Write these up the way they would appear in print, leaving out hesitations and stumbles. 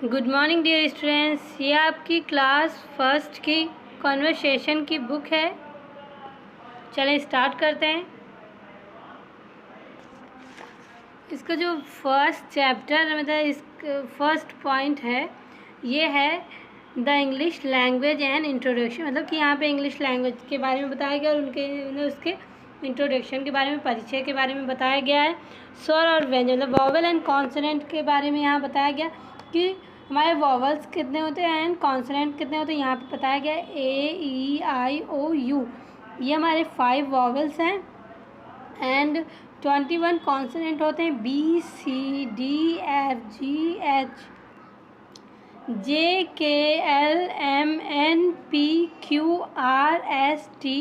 Good morning dear students. ये आपकी class first की कॉन्वर्सेशन की बुक है। चलें स्टार्ट करते हैं। इसका जो फर्स्ट चैप्टर मतलब इस फर्स्ट पॉइंट है ये है the English language and introduction. मतलब कि यहाँ पे इंग्लिश लैंग्वेज के बारे में बताया गया और उसके इंट्रोडक्शन के बारे में, परिचय के बारे में बताया गया है। स्वर और व्यंजन मतलब वॉवल एंड कॉन्सोनेंट के बारे में यहाँ बताया गया कि हमारे वॉवल्स कितने होते हैं एंड कॉन्सोनेंट कितने होते हैं। यहाँ पे बताया गया A, E, I, O, U ये हमारे 5 वॉवल्स हैं एंड 21 कॉन्सोनेंट होते हैं B, C, D, F, G, H, J, K, L, M, N, P, Q, R, S, T,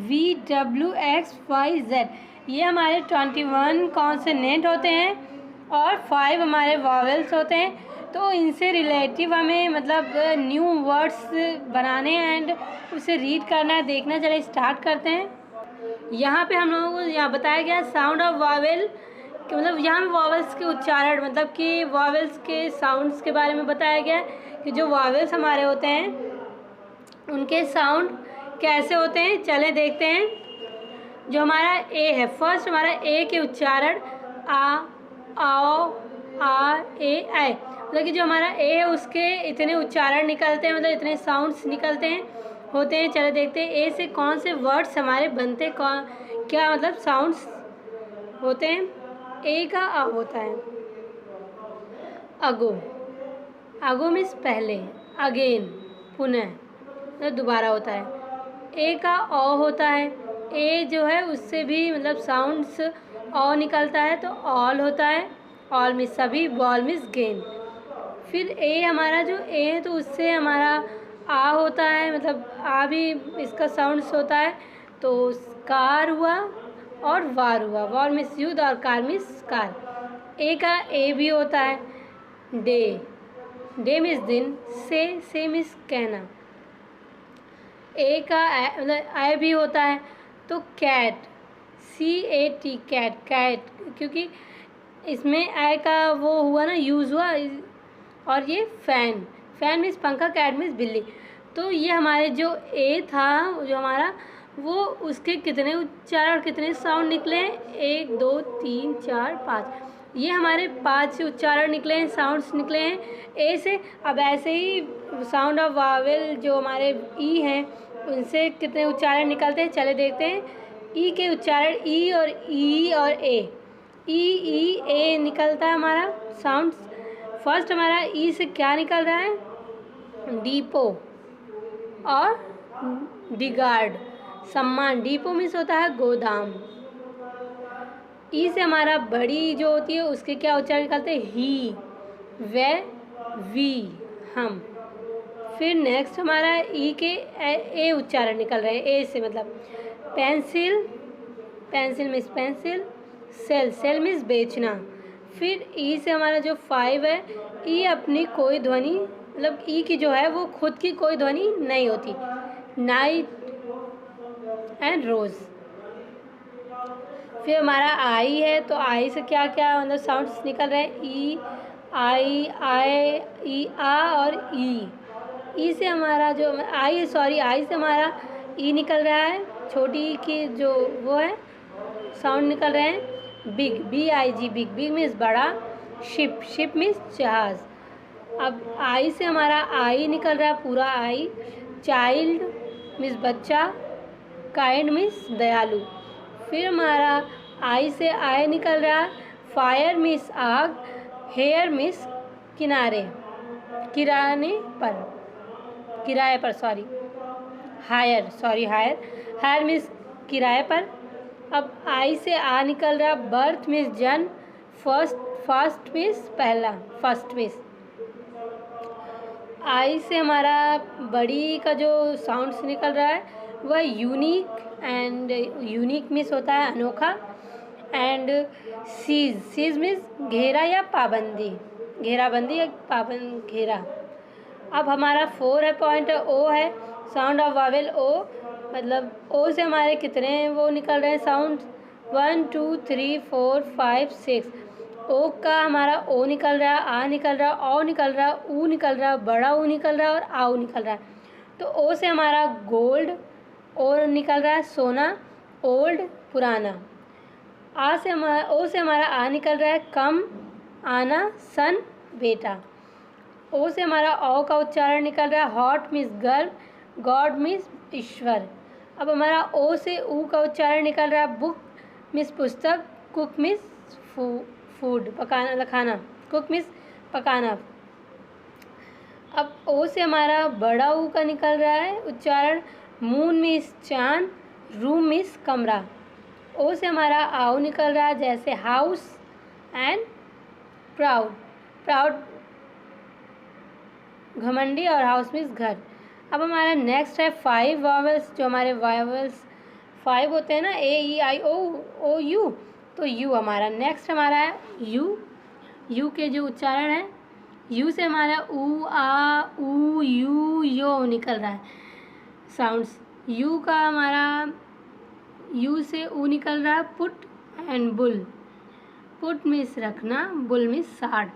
V, W, X, Y, Z। ये हमारे 21 कॉन्सोनेंट होते हैं और 5 हमारे वॉवल्स होते हैं। तो इनसे रिलेटिव हमें मतलब न्यू वर्ड्स बनाने एंड उसे रीड करना है, देखना। चले स्टार्ट करते हैं। यहाँ पे हम लोगों को यहाँ बताया गया साउंड ऑफ वॉवेल कि मतलब यहाँ पे वॉवेल्स के उच्चारण मतलब कि वॉवेल्स के साउंड्स के बारे में बताया गया कि जो वॉवेल्स हमारे होते हैं उनके साउंड कैसे होते हैं। चले देखते हैं। जो हमारा ए है, फर्स्ट हमारा ए के उच्चारण आ, आओ, आ, ए, आए। मतलब कि जो हमारा ए है उसके इतने उच्चारण निकलते हैं, मतलब इतने साउंड्स निकलते हैं होते हैं। चलो देखते हैं ए से कौन से वर्ड्स हमारे बनते, कौन क्या मतलब साउंड्स होते हैं। ए का आ होता है अगो। अगो मीन्स पहले, अगेन पुनः, तो दोबारा होता है। ए का ओ होता है। ए जो है उससे भी मतलब साउंड्स ओ निकलता है तो ऑल होता है। ऑल मीन्स सभी, बॉल मीन्स गेंद। फिर ए हमारा जो ए है तो उससे हमारा आ होता है, मतलब आ भी इसका साउंड्स होता है। तो कार हुआ और वार हुआ। वार मीन्स युद्ध और कार मीन्स कार। ए का ए भी होता है डे। डे मीन्स दिन। से मीन्स कहना। ए का मतलब आई भी होता है तो कैट, CAT कैट, कैट, क्योंकि इसमें आई का वो हुआ ना, यूज़ हुआ। और ये फैन, फैन मीन्स पंखा, कैट मीन्स बिल्ली। तो ये हमारे जो ए था जो हमारा वो उसके कितने उच्चारण कितने साउंड निकले हैं, 1 2 3 4 5। ये हमारे 5 उच्चारण निकले हैं, साउंड्स निकले हैं ए से। अब ऐसे ही साउंड ऑफ वावेल जो हमारे ई हैं उनसे कितने उच्चारण निकलते हैं, चले देखते हैं। ई के उच्चारण ई और ए, ई ए निकलता है हमारा साउंड्स। फर्स्ट हमारा ई से क्या निकल रहा है, डीपो और डिगार्ड, सम्मान। डीपो मीन्स होता है गोदाम। ई से हमारा बड़ी जो होती है उसके क्या उच्चारण निकलते हैं, ही, वे, वी, हम। फिर नेक्स्ट हमारा ई के ए उच्चारण निकल रहे हैं ए से, मतलब pencil, pencil means pencil. Sell, sell means बेचना। फिर ई से हमारा जो 5 है, ई अपनी कोई ध्वनि मतलब ई की जो है वो खुद की कोई ध्वनि नहीं होती। नाइट एंड रोज़। फिर हमारा आई है तो आई से क्या क्या मतलब साउंड्स निकल रहे हैं, ई, आई, ई, आ और ई से हमारा जो आई से हमारा ई निकल रहा है, छोटी ई की जो वो है साउंड निकल रहे हैं। Big, BIG, big, big means बड़ा। शिप, शिप मीन्स जहाज। अब आई से हमारा आई निकल रहा है पूरा आई। चाइल्ड मीन्स बच्चा। काइंड मीन्स दयालु। फिर हमारा आई से आय निकल रहा है। फायर मीन्स आग। हेयर मीन्स किनारे, किराने पर, किराए पर, सॉरी हायर, हायर मीन्स किराए पर। अब आई से आ निकल रहा, बर्थ मीन्स जन्म। फर्स्ट मीन्स पहला, फर्स्ट मीन्स। आई से हमारा बड़ी का जो साउंड्स निकल रहा है वह यूनिक एंड यूनिक मीन्स होता है अनोखा। एंड सीज, सीज मीन्स घेरा या पाबंदी, घेराबंदी या पाबंद, घेरा। अब हमारा 4 है पॉइंट, ओ है साउंड ऑफ वावेल ओ। मतलब ओ से हमारे कितने वो निकल रहे हैं साउंड, 1 2 3 4 5 6। ओ का हमारा ओ निकल रहा है, आ निकल रहा है, औ निकल रहा है, ऊ निकल रहा है, बड़ा ऊ निकल रहा है और आऊ निकल रहा है। तो ओ से हमारा गोल्ड, और निकल रहा है सोना, ओल्ड पुराना। ओ से हमारा आ निकल रहा है कम, आना, सन, बेटा। ओ से हमारा औ का उच्चारण निकल रहा है हॉट मीन्स गर्म, गॉड मीन्स ईश्वर। अब हमारा ओ से ऊ का उच्चारण निकल रहा है बुक मीन्स पुस्तक, कुक मीन्स फूड पकाना, खाना, कुक मीन्स पकाना। अब ओ से हमारा बड़ा ऊ का निकल रहा है उच्चारण मून मीन्स चांद, रूम मीन्स कमरा। ओ से हमारा आऊ निकल रहा है जैसे हाउस एंड प्राउड, प्राउड घमंडी, और हाउस मीन्स घर। अब हमारा नेक्स्ट है 5 वॉवेल्स, जो हमारे वॉवेल्स 5 होते हैं ना, ए ई आई ओ ओ यू, तो यू हमारा नेक्स्ट हमारा है यू। यू के जो उच्चारण है, यू से हमारा ऊ आ ऊ यू यो निकल रहा है साउंड्स। यू का हमारा यू से ऊ निकल रहा है put and bull, put means रखना, बुल मीन्स साड़।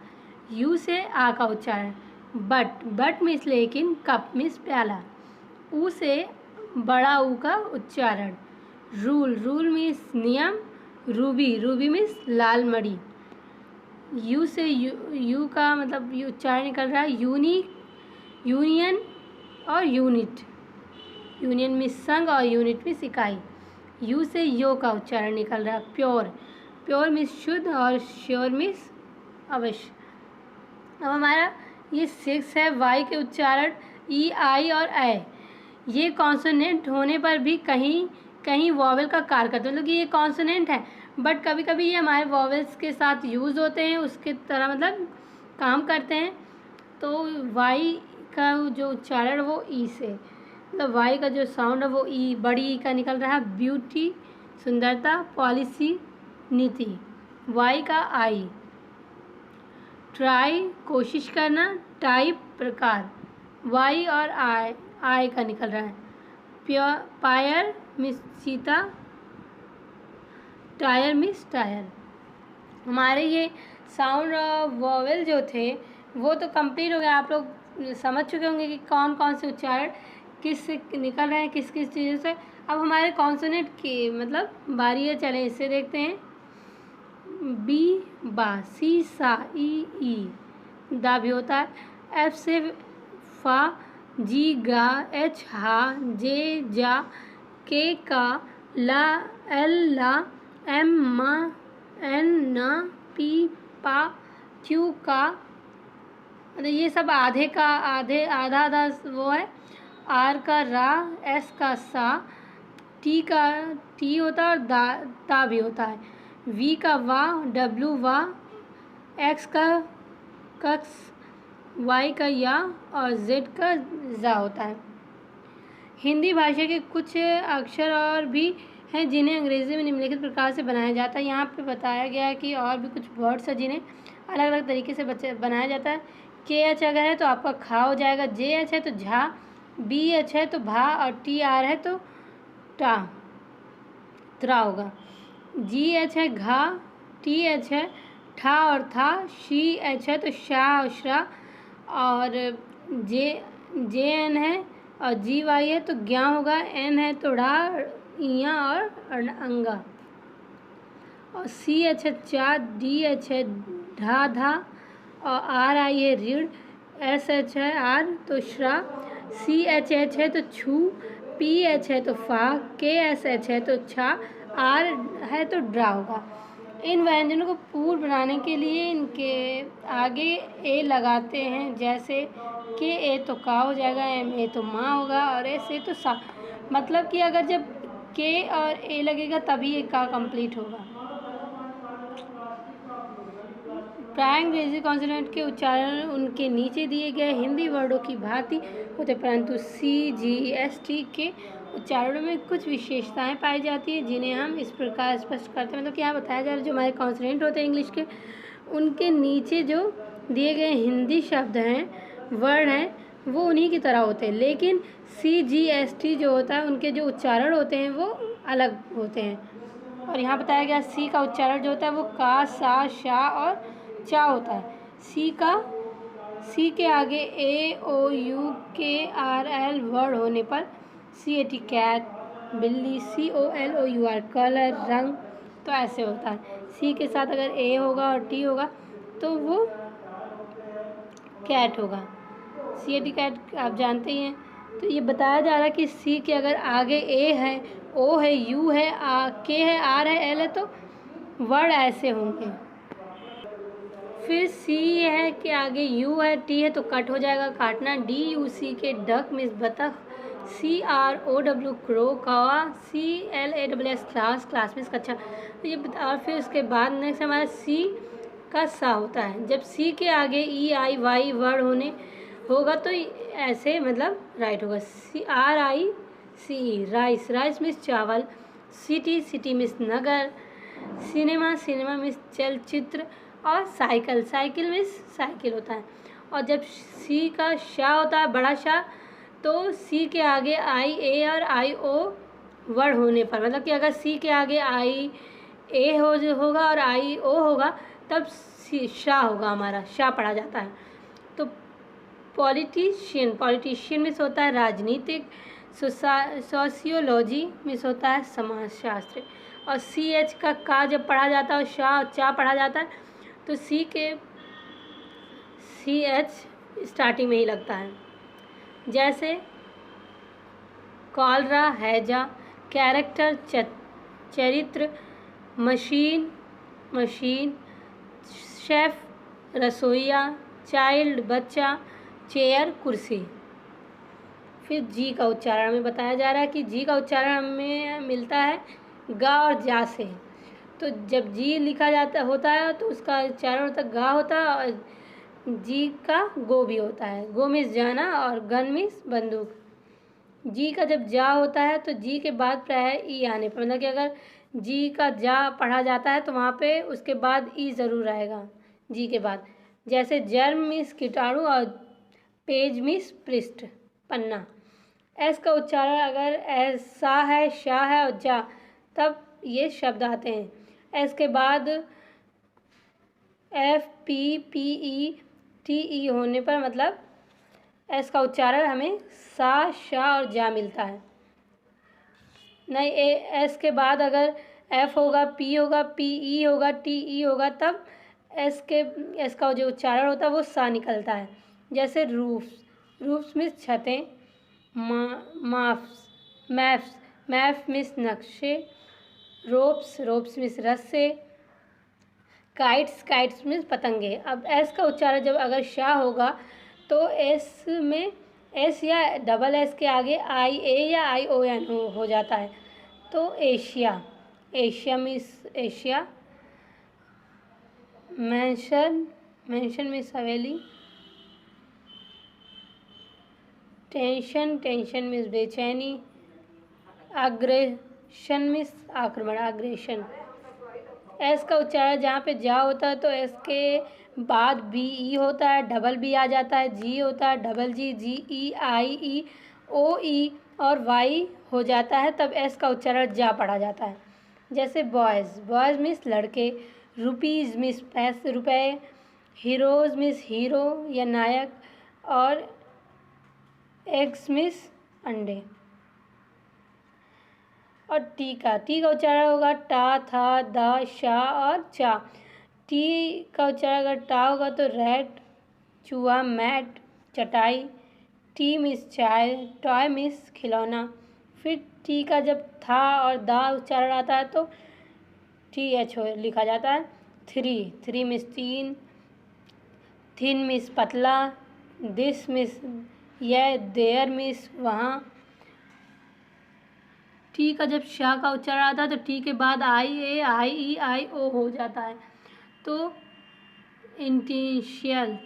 यू से आ का उच्चारण बट, बट मीन्स लेकिन, कप मीन्स प्याला। ऊ से बड़ा ऊ का उच्चारण रूल, रूल मीन्स नियम, Ruby, Ruby means Lal Mani. You से यू का मतलब यू उच्चारण निकल रहा है यूनिक, यूनियन और यूनिट। यूनियन मीन्स संघ और यूनिट मीन्स इकाई। यू से यो का उच्चारण निकल रहा है प्योर, प्योर मीन्स शुद्ध और श्योर मीन्स अवश्य। अब हमारा ये 6 है वाई के उच्चारण ई आई और ए। ये कॉन्सोनेंट होने पर भी कहीं कहीं वॉवेल का कार्य करते हैं, मतलब कि ये कॉन्सोनेंट है बट कभी कभी ये हमारे वॉवेल्स के साथ यूज़ होते हैं, उसके तरह मतलब काम करते हैं। तो वाई का जो उच्चारण वो ई से, मतलब वाई का जो साउंड है वो ई, बड़ी ई का निकल रहा है ब्यूटी सुंदरता, पॉलिसी नीति। वाई का आई, ट्राई कोशिश करना, टाइप प्रकार। वाई और आई का निकल रहा है प्योर, पायर मिस चीता, टायर मिस टायर। हमारे ये साउंड वॉवेल जो थे वो तो कंप्लीट हो गया। आप लोग समझ चुके होंगे कि कौन कौन से उच्चारण किस से निकल रहे हैं, किस किस चीज़ों से। अब हमारे कॉन्सोनेंट की मतलब बारी है, चलें इससे देखते हैं। बी बा, सी सा, ई दा भी होता है। एफ से फा, जी गा, एच हा, जे जा, के का, ला एल ला, एम मा, एन ना, पी पा, क्यू का, मतलब ये सब आधे का आधे आधा आधा वो है। आर का रा, एस का सा, टी का टी होता है और ता भी होता है। वी का वा, डब्ल्यू वा, एक्स का कक्स, वाई का या और जेड का जा होता है। हिंदी भाषा के कुछ अक्षर और भी हैं जिन्हें अंग्रेज़ी में निम्नलिखित प्रकार से बनाया जाता है। यहाँ पे बताया गया है कि और भी कुछ वर्ड्स हैं जिन्हें अलग अलग तरीके से बनाया जाता है। के एच अगर है तो आपका खा हो जाएगा, जे एच है तो झा, बी एच है तो भा और टी आर है तो टा, त्रा होगा। जी एच है घा, टी एच है ठा और था, शी एच है तो शाह और श्रा, और जे एन है और जी वाई है तो ज्ञा होगा, एन है तो ढ़ा, इया और अंगा, और सी एच है चा, डी एच है ढा धा, और आर आई है रीढ़, एस एच है आर तो श्रा, सी एच एच है तो छू, पी एच है तो फा, के एस एच है तो छा, आर है तो ड्रा होगा। इन व्यंजनों को पूर्ण बनाने के लिए इनके आगे ए लगाते हैं, जैसे के ए तो का हो जाएगा, एम ए तो माँ होगा और एस ए तो सा। मतलब कि अगर जब के और ए लगेगा तभी ए का कंप्लीट होगा। प्राय अंग्रेजी कॉन्सोनेंट के उच्चारण उनके नीचे दिए गए हिंदी वर्डों की भांति होते, परंतु सी जी एस टी के उच्चारणों में कुछ विशेषताएं पाई जाती हैं जिन्हें हम इस प्रकार स्पष्ट करते हैं। मतलब क्या बताया जा रहा है, जो हमारे कॉन्सोनेंट होते हैं इंग्लिश के, उनके नीचे जो दिए गए हिंदी शब्द हैं, वर्ड हैं, वो उन्हीं की तरह होते हैं, लेकिन सी जी एस टी जो होता है उनके जो उच्चारण होते हैं वो अलग होते हैं। और यहाँ बताया गया सी का उच्चारण जो होता है वो का, सा, शा और चा होता है। सी के आगे ए, ओ, यू, के, आर, एल वर्ड होने पर CAT कैट, बिल्ली, COLOUR कलर, रंग, तो ऐसे होता है। सी के साथ अगर ए होगा और टी होगा तो वो कैट होगा। CAT कैट आप जानते ही हैं। तो ये बताया जा रहा है कि सी के अगर आगे ए है, ओ है, यू है, के है, आर है, एल है तो वर्ड ऐसे होंगे। फिर सी है कि आगे यू है, टी है तो कट हो जाएगा, काटना। DUCK डक मीन्स बतख, CROW क्रो, कौवा, CLASS क्लास मीन्स कक्षा। तो ये और फिर उसके बाद नेक्स्ट हमारा सी का सा होता है। जब सी के आगे EIY वर्ड होगा तो ऐसे मतलब राइट होगा। RICE राइस मीन्स चावल, सिटी मीन्स नगर, सिनेमा मीन्स चलचित्र, और साइकिल मीन्स साइकिल होता है। और जब सी का शा होता है, बड़ा शा, तो सी के आगे IA और IO वर्ड होने पर, मतलब कि अगर सी के आगे IA होगा और IO होगा तब शा होगा, हमारा शा पढ़ा जाता है। तो पॉलिटिशियन मीन्स होता है राजनीतिक, सोशियोलॉजी मीन्स होता है समाजशास्त्र। और CH का जब पढ़ा जाता है और शा और चा पढ़ा जाता है तो CH स्टार्टिंग में ही लगता है। जैसे कॉलरा, हैजा, कैरेक्टर चरित्र, मशीन, शेफ रसोइया, चाइल्ड बच्चा, चेयर कुर्सी। फिर जी का उच्चारण में बताया जा रहा है कि जी का उच्चारण हमें मिलता है गा और जा से। तो जब जी लिखा होता है तो उसका उच्चारण होता है गा होता है, और जी का गो भी होता है। गो मीन्स जाना और गन मीन्स बंदूक। जी का जब जा होता है तो जी के बाद प्राय ई आने पर, मतलब कि अगर जी का जा पढ़ा जाता है तो वहाँ पे उसके बाद ई ज़रूर आएगा जी के बाद। जैसे जर्म मीन्स कीटाणु और पेज मीन्स पृष्ठ, पन्ना। एस का उच्चारण अगर ऐसा है, शाह है और जा, तब ये शब्द आते हैं। एस के बाद FPPETE होने पर, मतलब एस का उच्चारण हमें सा, शा और जा मिलता है। नहीं, एस के बाद अगर F होगा, P होगा, PE होगा, TE होगा, तब एस का जो उच्चारण होता है वो सा निकलता है। जैसे रूफ्स मीन्स छतें, मैप्स मीन्स नक्शे, रोप्स मीन्स रस्से, काइट्स मीन्स पतंगे। अब एस का उच्चारण जब अगर शाह होगा तो एस में एस या डबल एस के आगे IA या ION हो जाता है। तो Asia means Asia, mention means हवेली, टेंशन मीन्स बेचैनी, अग्रेशन मीन्स आक्रमण, अग्रेशन। एस का उच्चारण जहाँ पे जा होता है तो एस के बाद BE होता है, डबल B आ जाता है, जी होता है, double G, GE, IE, OE और Y हो जाता है, तब एस का उच्चारण जा पढ़ा जाता है। जैसे बॉयज़ मीन्स लड़के, रुपीज़ मीन्स पैसे, रुपए, हीरोज़ मीन्स हीरो या नायक, और एग्स मीन्स अंडे। और टी का उच्चारण होगा टा, था, दा, शा और चा। टी का उच्चारण अगर टा होगा तो रैट, चूहा, मैट, चटाई, टी मिस चाय, टॉय मिस खिलौना। फिर टी का जब था और दा उच्चारण आता है तो TH लिखा जाता है। थ्री मिस तीन, थिन मिस पतला, दिस मिस यह, देयर मिस वहाँ। टी का जब शाह का उच्चारण आता है तो टी के बाद IA, IE, IO हो जाता है। तो इनिशियल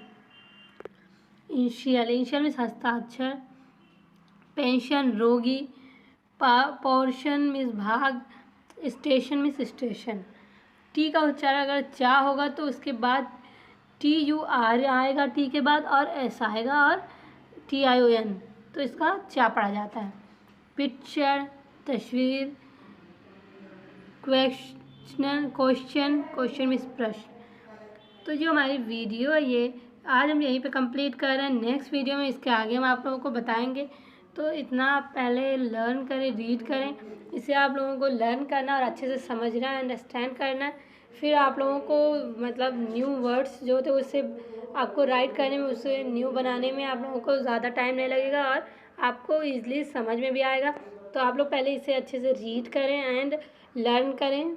मीन्स हस्ताक्षर, पेंशन रोगी, पोर्शन मीन्स भाग, स्टेशन मीन्स स्टेशन। टी का उच्चारण अगर चा होगा तो उसके बाद TUR आएगा टी के बाद, और एस आएगा और TION, तो इसका चा पढ़ा जाता है। पिक्चर तस्वीर, क्वेश्चन मीन्स प्रश्न। तो जो हमारी वीडियो है ये आज हम यहीं पे कंप्लीट कर रहे हैं। नेक्स्ट वीडियो में इसके आगे हम आप लोगों को बताएंगे। तो इतना आप पहले लर्न करें, रीड करें। इसे आप लोगों को लर्न करना और अच्छे से समझना है, अंडरस्टैंड करना है। फिर आप लोगों को मतलब न्यू वर्ड्स जो होते हैं उससे आपको राइट करने में, उसे न्यू बनाने में आप लोगों को ज़्यादा टाइम नहीं लगेगा और आपको ईज़िली समझ में भी आएगा। तो आप लोग पहले इसे अच्छे से रीड करें एंड लर्न करें।